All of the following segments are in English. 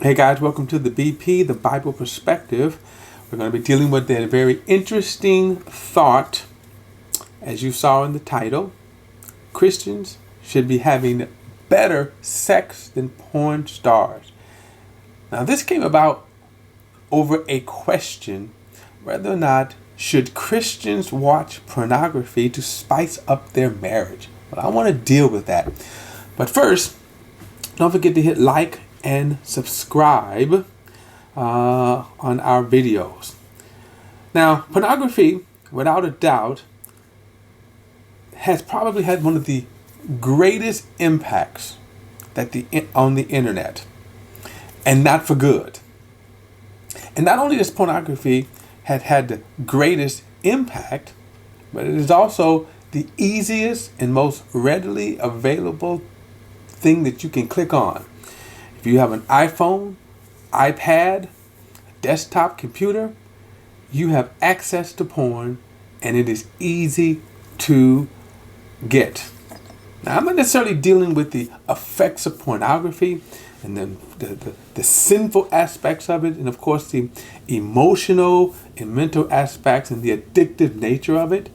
Hey guys, welcome to the BP, the Bible Perspective. We're going to be dealing with a very interesting thought, as you saw in the title. Christians should be having better sex than porn stars. Now, this came about over a question whether or not should Christians watch pornography to spice up their marriage. Well, I want to deal with that. But first, don't forget to hit like and subscribe on our videos. Now, pornography, without a doubt, has probably had one of the greatest impacts on the internet, and not for good. And not only does pornography have had the greatest impact, but it is also the easiest and most readily available thing that you can click on. If you have an iPhone, iPad, desktop computer, you have access to porn, and it is easy to get. Now, I'm not necessarily dealing with the effects of pornography and then the sinful aspects of it, and of course the emotional and mental aspects and the addictive nature of it.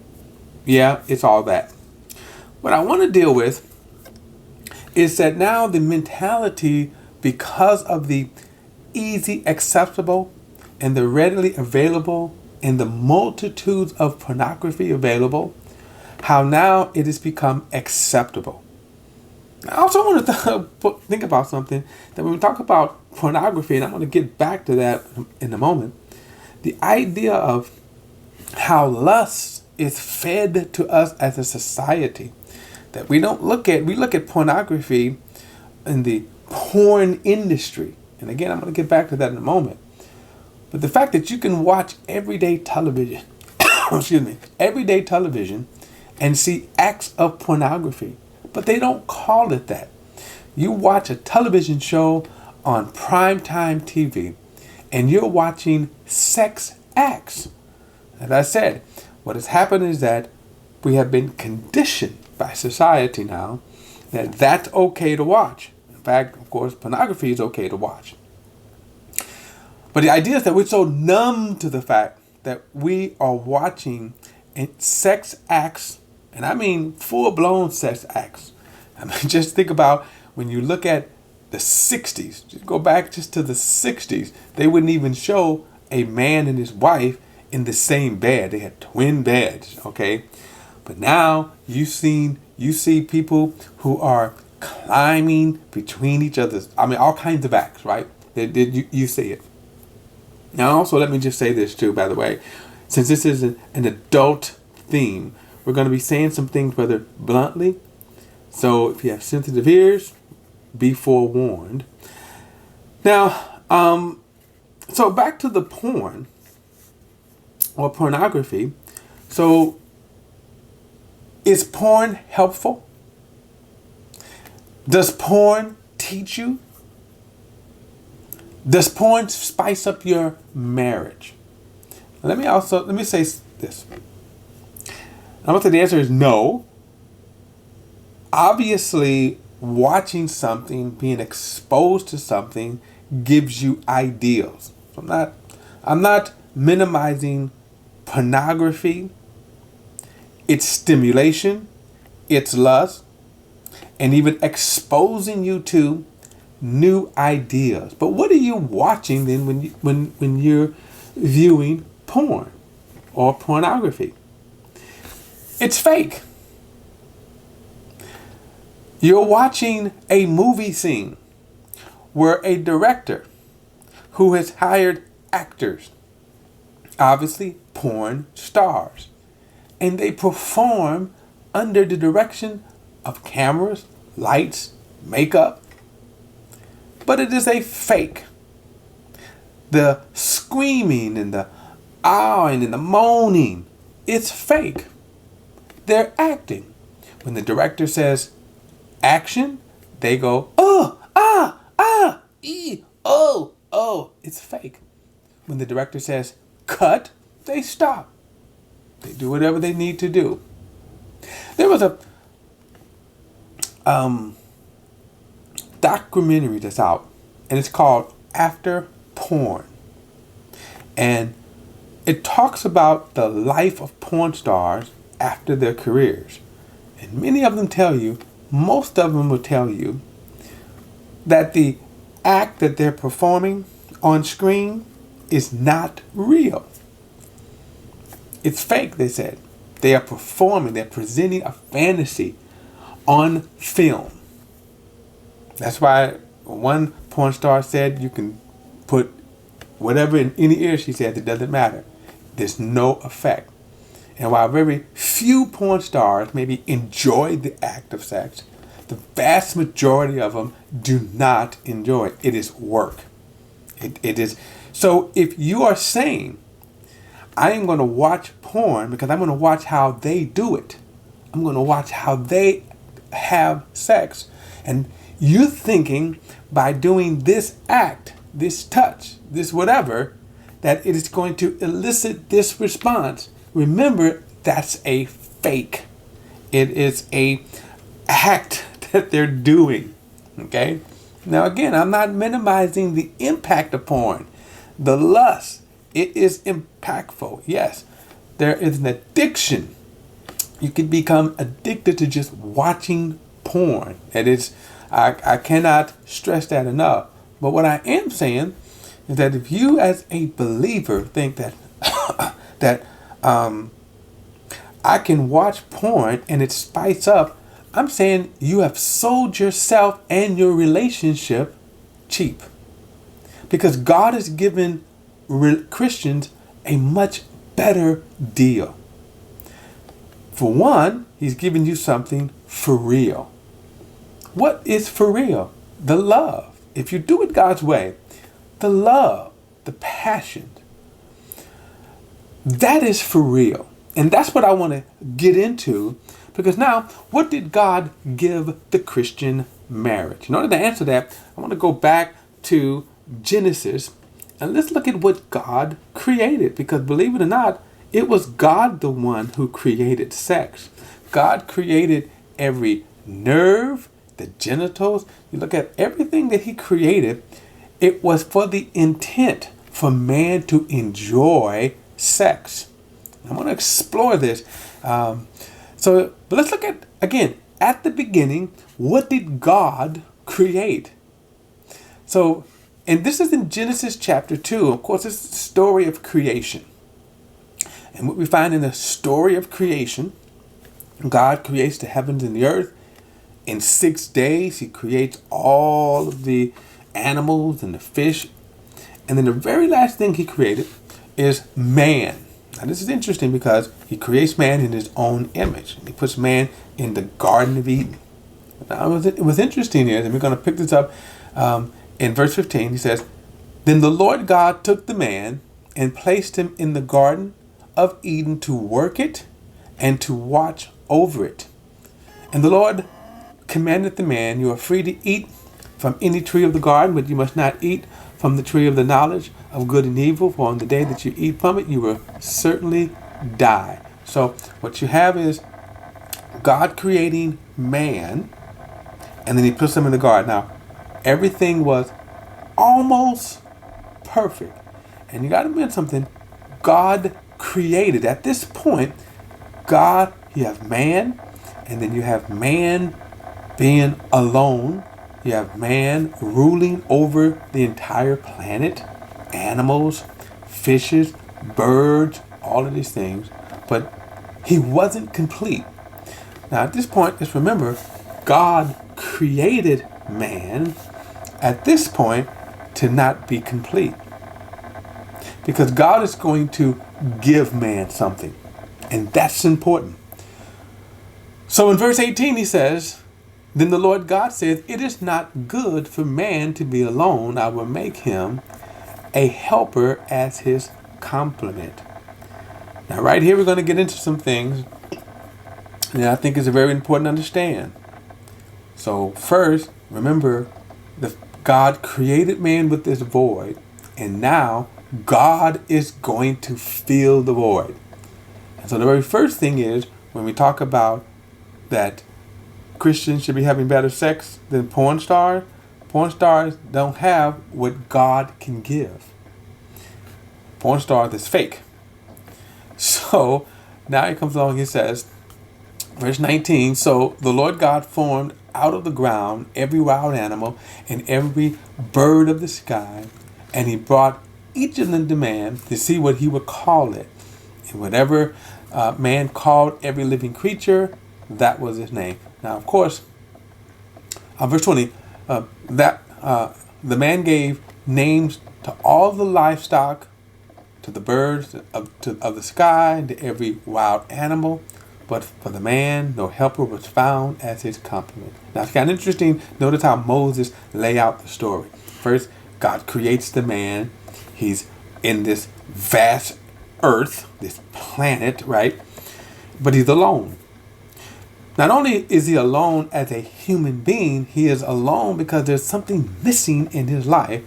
Yeah, it's all that. What I want to deal with is that now the mentality, because of the easy accessible and the readily available and the multitudes of pornography available, how now it has become acceptable. I also want to think about something that when we talk about pornography, and I'm going to get back to that in a moment, the idea of how lust is fed to us as a society, that we look at pornography in the porn industry. And again, I'm going to get back to that in a moment. But the fact that you can watch everyday television, everyday television, and see acts of pornography, but they don't call it that. You watch a television show on primetime TV, and you're watching sex acts. As I said, what has happened is that we have been conditioned by society now that that's okay to watch. In fact, of course, pornography is okay to watch. But the idea is that we're so numb to the fact that we are watching sex acts, and I mean full-blown sex acts. I mean, just think about when you look at the 60s, just go back just to the 60s, they wouldn't even show a man and his wife in the same bed. They had twin beds, okay? But now you see people who are climbing between each other's, I mean, all kinds of acts, right? You see it. Now, also, let me just say this too, by the way. Since this is an adult theme, we're going to be saying some things rather bluntly. So if you have sensitive ears, be forewarned. Now, so back to the porn or pornography. So, is porn helpful? Does porn teach you? Does porn spice up your marriage? Let me say this. I don't think the answer is no. Obviously, watching something, being exposed to something, gives you ideals. I'm not minimizing pornography, its stimulation, its lust, and even exposing you to new ideas. But what are you watching then when you're viewing porn or pornography? It's fake. You're watching a movie scene where a director who has hired actors, obviously porn stars, and they perform under the direction of cameras, lights, makeup. But it is a fake. The screaming and the awing and the moaning, it's fake. They're acting. When the director says action, they go, oh, oh. It's fake. When the director says cut, they stop. They do whatever they need to do. There was a documentary that's out, and it's called after porn. And it talks about the life of porn stars after their careers. And many of them tell you, most of them will tell you, that the act that they're performing on screen is not real. It's fake, they said. They are performing, they're presenting a fantasy on film. That's why one porn star said you can put whatever in any ear, she said, it doesn't matter. There's no effect. And while very few porn stars maybe enjoy the act of sex, the vast majority of them do not enjoy it. It is work. It is. So if you are saying, I am going to watch porn because I'm going to watch how they do it. I'm going to watch how they have sex. And you're thinking by doing this act, this touch, this whatever, that it is going to elicit this response. Remember, that's a fake. It is a act that they're doing. Okay? Now again, I'm not minimizing the impact of porn. The lust, it is impactful. Yes, there is an addiction. You can become addicted to just watching porn. It is, I cannot stress that enough. But what I am saying is that if you as a believer think that that I can watch porn and it spice up, I'm saying you have sold yourself and your relationship cheap. Because God has given Christians a much better deal. For one, He's given you something for real. What is for real? The love. If you do it God's way, the love, the passion, that is for real. And that's what I want to get into, because now, what did God give the Christian marriage? In order to answer that, I want to go back to Genesis and let's look at what God created, because believe it or not, it was God the one who created sex. God created every nerve, the genitals. You look at everything that He created, it was for the intent for man to enjoy sex. I want to explore this. But let's look at, again, at the beginning, what did God create? So, and this is in Genesis chapter 2. Of course, it's the story of creation. And what we find in the story of creation, God creates the heavens and the earth. In 6 days, He creates all of the animals and the fish. And then the very last thing He created is man. Now, this is interesting because He creates man in His own image. He puts man in the Garden of Eden. Now, it was interesting is, and we're going to pick this up in verse 15. He says, Then the Lord God took the man and placed him in the Garden of Eden to work it and to watch over it. And the Lord commanded the man, You are free to eat from any tree of the garden, but you must not eat from the tree of the knowledge of good and evil, for on the day that you eat from it, you will certainly die. So what you have is God creating man, and then He puts him in the garden. Now, everything was almost perfect. And you got to admit something. God created, at this point, God, you have man, and then you have man being alone. You have man ruling over the entire planet, animals, fishes, birds, all of these things. But he wasn't complete. Now at this point, just remember, God created man at this point to not be complete. Because God is going to give man something. And that's important. So in verse 18 he says, Then the Lord God said, It is not good for man to be alone. I will make him a helper as his complement. Now right here we're going to get into some things that I think is very important to understand. So first, remember, God created man with this void, and now God is going to fill the void. And so the very first thing is, when we talk about that Christians should be having better sex than porn stars, Porn stars don't have what God can give. Porn stars is fake. So now he comes along, he says, verse 19, so the Lord God formed out of the ground every wild animal and every bird of the sky, and he brought each of them to man to see what he would call it. And whatever man called every living creature, that was his name. Now, of course, verse 20, the man gave names to all the livestock, to the birds of the sky, and to every wild animal. But for the man, no helper was found as his complement. Now, it's kind of interesting. Notice how Moses lay out the story. First, God creates the man. He's in this vast earth, this planet, right? But he's alone. Not only is he alone as a human being, he is alone because there's something missing in his life.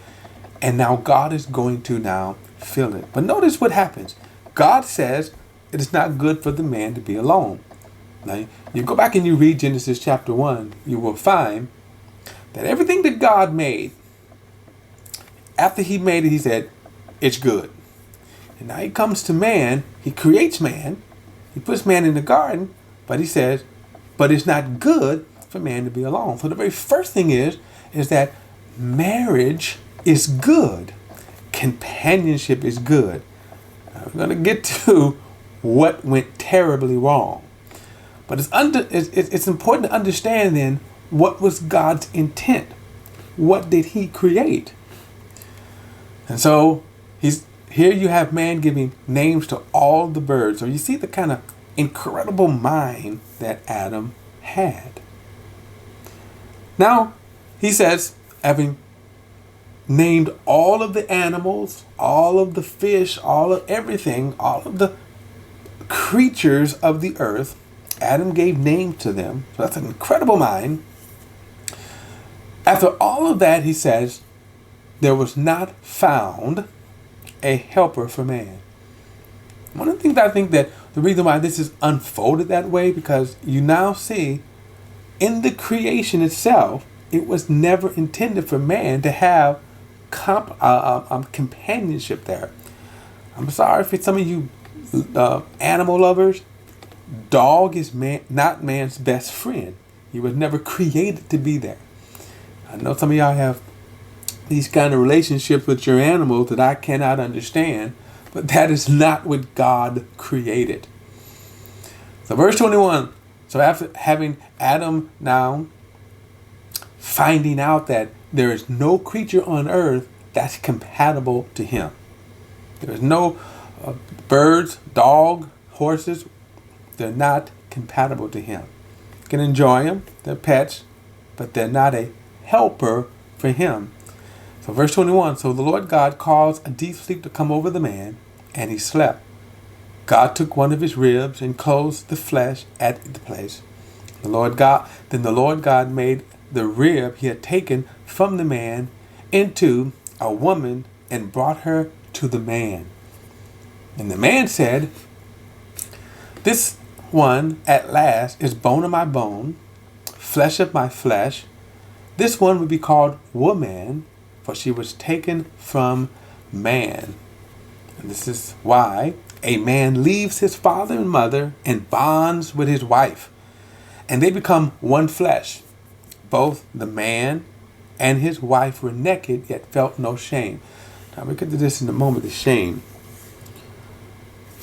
And now God is going to now fill it. But notice what happens. God says it is not good for the man to be alone. Now, you go back and you read Genesis chapter 1, you will find that everything that God made, after he made it, he said, it's good. And now he comes to man, he creates man, he puts man in the garden, but he says, but it's not good for man to be alone. So the very first thing is that marriage is good. Companionship is good. Now, we're going to get to what went terribly wrong. But it's important to understand then what was God's intent. What did he create? And so here you have man giving names to all the birds. So you see the kind of incredible mind that Adam had. Now, he says, having named all of the animals, all of the fish, all of everything, all of the creatures of the earth, Adam gave name to them. So that's an incredible mind. After all of that, he says, there was not found a helper for man. One of the things I think that the reason why this is unfolded that way, because you now see in the creation itself, it was never intended for man to have companionship there. I'm sorry for some of you animal lovers. Dog is not man's best friend. He was never created to be there. I know some of y'all have these kind of relationships with your animals that I cannot understand, but that is not what God created. So verse 21, so after having Adam now finding out that there is no creature on earth that's compatible to him. There is no birds, dog, horses. They're not compatible to him. You can enjoy them. They're pets, but they're not a helper for him. So verse 21, so the Lord God caused a deep sleep to come over the man, and he slept. God took one of his ribs and closed the flesh at the place. Then the Lord God made the rib he had taken from the man into a woman and brought her to the man. And the man said, this one at last is bone of my bone, flesh of my flesh. This one would be called woman, for she was taken from man. And this is why a man leaves his father and mother and bonds with his wife, and they become one flesh. Both the man and his wife were naked, yet felt no shame. Now we'll get to this in a moment, the shame.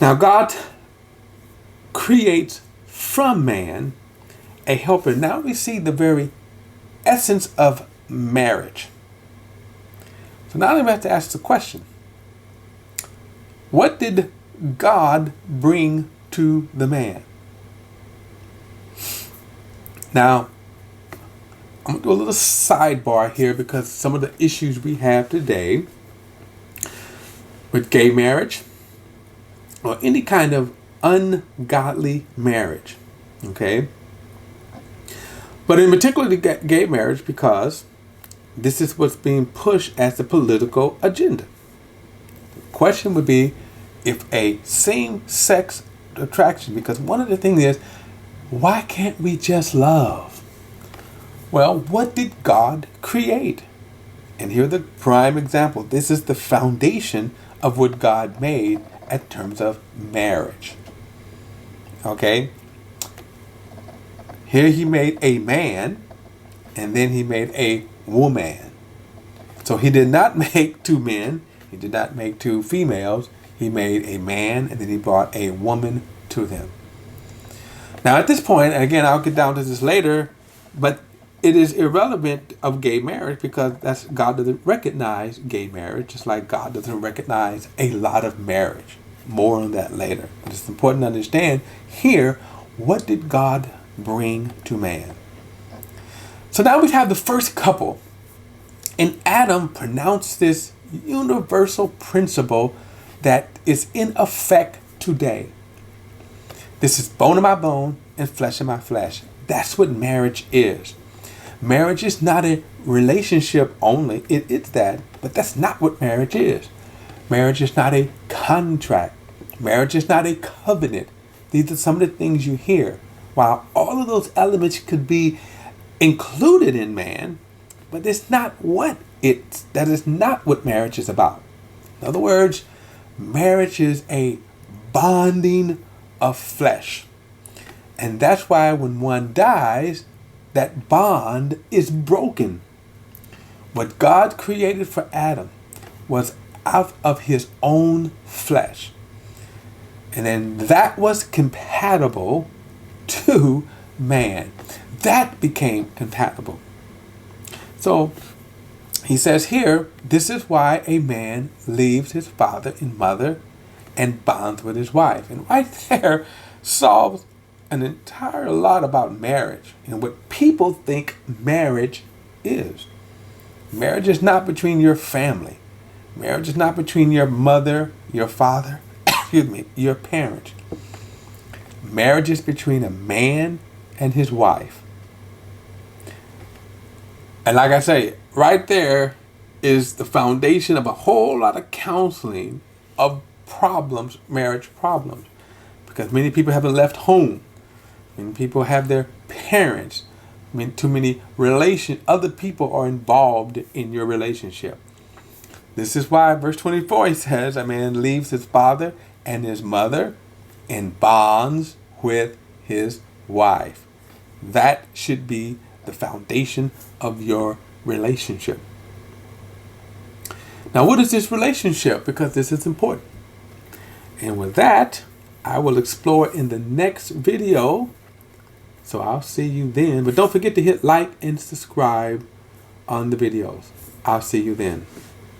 Now God creates from man a helper. Now we see the very essence of marriage. So now we have to ask the question, what did God bring to the man? Now, I'm going to do a little sidebar here because some of the issues we have today with gay marriage or any kind of ungodly marriage, okay? But in particular the gay marriage, because this is what's being pushed as the political agenda. The question would be if a same-sex attraction, because one of the things is, why can't we just love? Well, what did God create? And here's the prime example. This is the foundation of what God made in terms of marriage. Okay? Here he made a man, and then he made a woman. So he did not make two men. He did not make two females. He made a man, and then he brought a woman to them. Now at this point, and again, I'll get down to this later, but it is irrelevant of gay marriage because God doesn't recognize gay marriage, just like God doesn't recognize a lot of marriage. More on that later. But it's important to understand here, what did God bring to man? So now we have the first couple. And Adam pronounced this universal principle that is in effect today. This is bone of my bone and flesh of my flesh. That's what marriage is. Marriage is not a relationship only. It's that, but that's not what marriage is. Marriage is not a contract. Marriage is not a covenant. These are some of the things you hear. While all of those elements could be included in man, but it's not that is not what marriage is about. In other words, marriage is a bonding of flesh. And that's why when one dies, that bond is broken. What God created for Adam was out of his own flesh. And then that was compatible to man. That became compatible. So he says here, this is why a man leaves his father and mother and bonds with his wife. And right there solves an entire lot about marriage and what people think marriage is. Marriage is not between your family. Marriage is not between your mother, your father, your parents. Marriage is between a man and his wife. And like I say, right there is the foundation of a whole lot of counseling of problems, marriage problems. Because many people haven't left home. Many people have their parents. Too many other people are involved in your relationship. This is why verse 24 says, a man leaves his father and his mother and bonds with his wife. That should be the foundation of your relationship. Now, what is this relationship? Because this is important. And with that, I will explore in the next video. So I'll see you then. But don't forget to hit like and subscribe on the videos. I'll see you then.